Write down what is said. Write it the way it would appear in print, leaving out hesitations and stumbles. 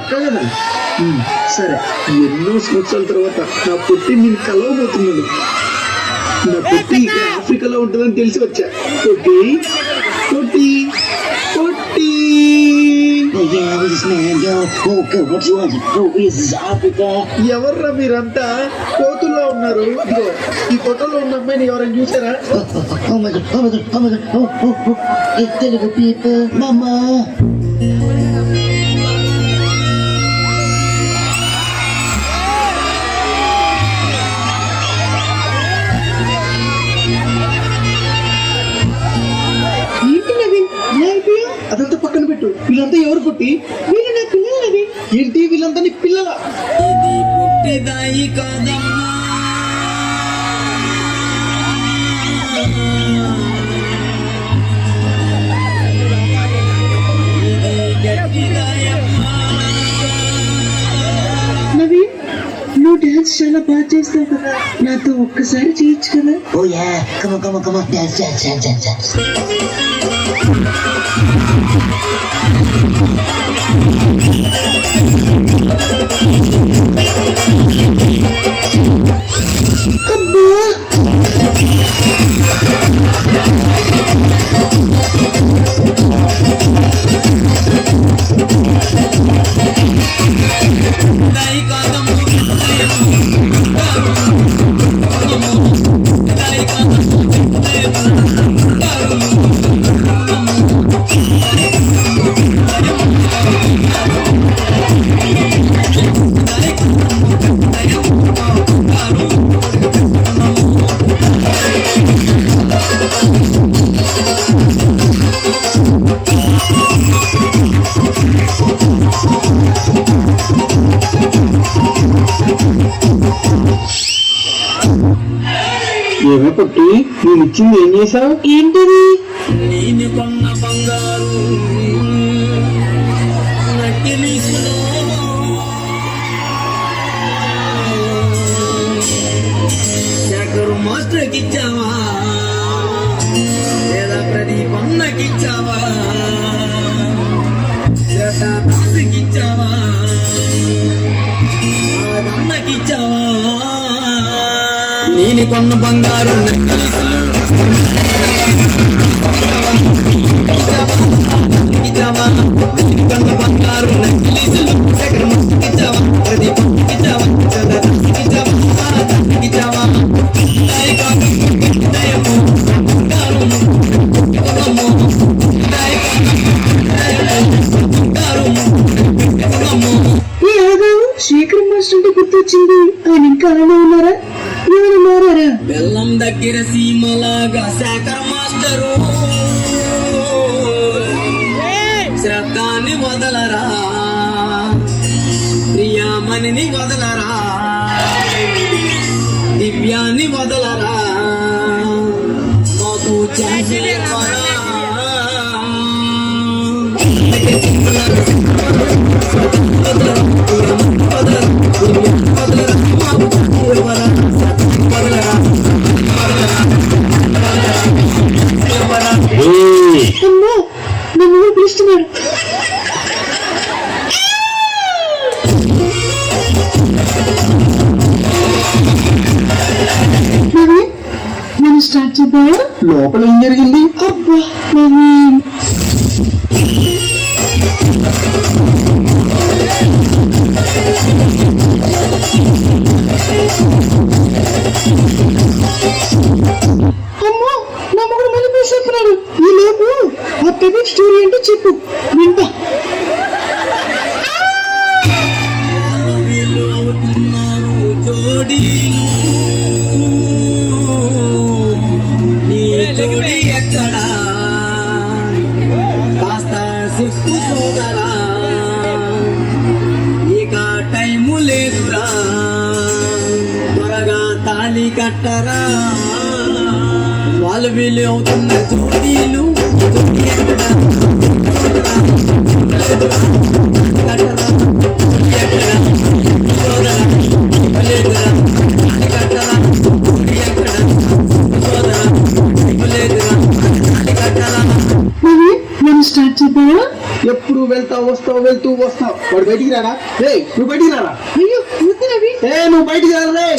పక్క కదా. సరే, ఎన్నో సంవత్సరాల తర్వాత నా పొట్టి నేను కలవబోతున్నాను. నా పొట్టి ఆఫ్రికాలో ఉంటుందని తెలిసి వచ్చా. పొట్టి పొట్టి పొట్టి ఎవర్రా మీరంతా? కోతుల్లో ఉన్నారు. ఇదిగో ఈ ఫోటోలో ఉన్న అమ్మాయిని ఎవరైనా చూసారా? తెలుగు పీపుల్ మామా. అదంతా పక్కన పెట్టు. వీళ్ళంతా ఎవరు పుట్టి? వీళ్ళు నా పిల్లలు. ఏంటి వీళ్ళంతా నీ పిల్లల? ఇది పుట్టిదాయి కాదమ్మా, ఇది గట్టిదాయమ్మా. నవీన్, నువ్వు డాన్స్ చాలా బాగా చేస్తావు కదా, నాతో ఒక్కసారి చేయొచ్చు కదా? ఓ యా, కమ కమ కమ, డాన్స్ డాన్స్ డాన్స్ డాన్స్. దాయి కాదమ్మా, దాయి ఏమో పొట్టి, నేను ఇచ్చింది ఏం చేసావు? ఏంటిది? నేను కొన్న బంగారు నక్కిలీసులో శేఖరు మాస్టర్కి ఇచ్చావా, లేదా ప్రదీప్ అన్నకి ఇచ్చావా, దాసికి ఇచ్చావా, అన్నకి ఇచ్చావా? నేను కొన్న బంగారు నక్కిలీసులు ఇచ్చావా, కొన్న బంగారు నక్కిలీసులు శేఖరు మాస్టర్కి ఇచ్చావా, ప్రదీప్ ఇచ్చావా, ఇచ్చావా, ఇచ్చావా? దాయి కాదు దయము బంగారు కొనము, దాయి కాదు బంగారు కొనము. ఏ ఆగావు, శేఖర్ మాస్టర్ అంటే గుర్తొచ్చింది. ఆయన ఇంకా అలానే ఉన్నారా? ఏమైనా మారారా? బెల్లం దగ్గర సీమలాగా శేఖర్ మాస్టరు శ్రద్ధాన్ని వదలరా, ప్రియామణిని వదలరా, దివ్యాన్ని వదలరా, మాకు చేసేవరా. అమ్మో, నన్ను పిలుస్తున్నాడు. నవీన్, నేను స్టార్ట్ చేద్దామా? లోపల ఏం జరిగింది? అబ్బా నవీన్, అమ్మో, నా మొగుడు మళ్ళీ పేసేస్తున్నాడు. ఈ లోపు ఆ పెద్ద స్టోరీ ఏంటో చెప్పు, వింటా. వీళ్ళు అవుతున్నారు జోడీలు, నీ జోడి ఎక్కడా కాస్త సిక్కు సోదరా, ఇక టైము లేదురా, త్వరగా తాళి కట్టరా. వాళ్ళు వీళ్ళు అవుతున్న జోడీలు, జోడి ఎక్కడా కట్టరా, ఎక్కడా సోదరా, లేదురా, కట్టరా, ఎక్కడా సోదరా, లేదురా, కట్టరా. నవీన్, నేను స్టార్ట్ చేద్దామా? ఎప్పుడు నువ్వు వెళ్తూ వస్తావు వాడు బయటికి రారా రే నువ్వు బయటికి రారా అయ్యో వద్దు రవి. నువ్వు బయటికి రారా రే